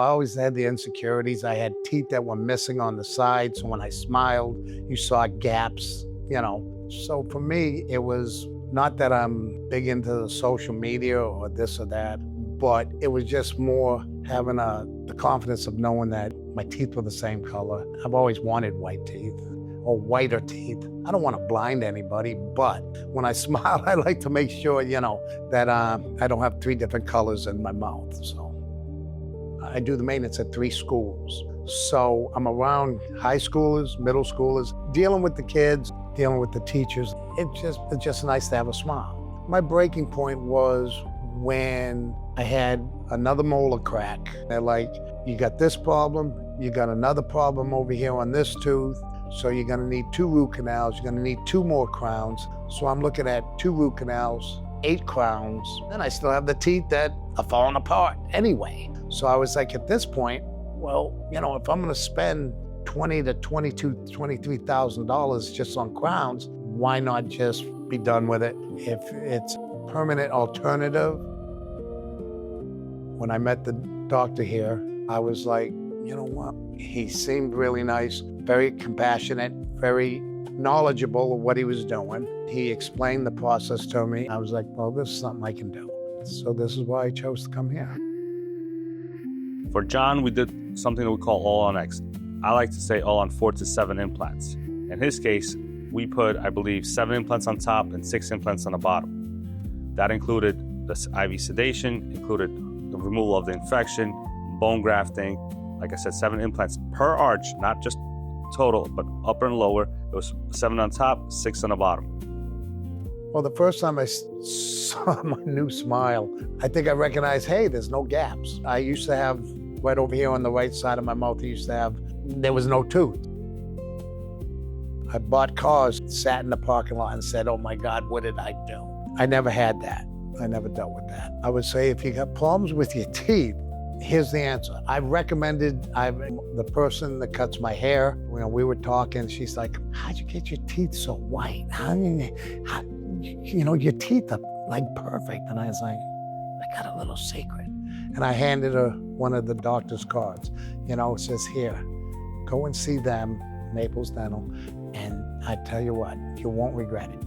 I always had the insecurities. I had teeth that were missing on the side, so when I smiled, you saw gaps, So for me, it was not that I'm big into the social media or this or that, but it was just more having the confidence of knowing that my teeth were the same color. I've always wanted white teeth or whiter teeth. I don't want to blind anybody, but when I smile, I like to make sure, that I don't have three different colors in my mouth. So I do the maintenance at 3 schools. So I'm around high schoolers, middle schoolers, dealing with the kids, dealing with the teachers. It's just nice to have a smile. My breaking point was when I had another molar crack. They're like, you got this problem, you got another problem over here on this tooth, so you're gonna need 2 root canals, you're gonna need 2 more crowns. So I'm looking at 2 root canals, 8 crowns, and I still have the teeth that are falling apart anyway. So I was like, at this point, well, if I'm gonna spend $20,000 to $23,000 just on crowns, why not just be done with it? If it's a permanent alternative. When I met the doctor here, I was like, you know what? He seemed really nice, very compassionate, very knowledgeable of what he was doing. He explained the process to me. I was like, well, this is something I can do. So this is why I chose to come here. For John, we did something that we call all on X. I like to say all on 4 to 7 implants. In his case, we put, I believe, 7 implants on top and 6 implants on the bottom. That included the IV sedation, included the removal of the infection, bone grafting. Like I said, 7 implants per arch, not just total, but upper and lower. It was 7 on top, 6 on the bottom. Well, the first time I saw my new smile, I think I recognized, hey, there's no gaps. I used to have, right over here on the right side of my mouth, there was no tooth. I bought cars, sat in the parking lot and said, oh my God, what did I do? I never had that. I never dealt with that. I would say if you got problems with your teeth, here's the answer. I recommended the person that cuts my hair. We were talking, she's like, how'd you get your teeth so white? Your teeth are like perfect. And I was like, I got a little secret. And I handed her one of the doctor's cards. It says, here, go and see them, Naples Dental. And I tell you what, you won't regret it.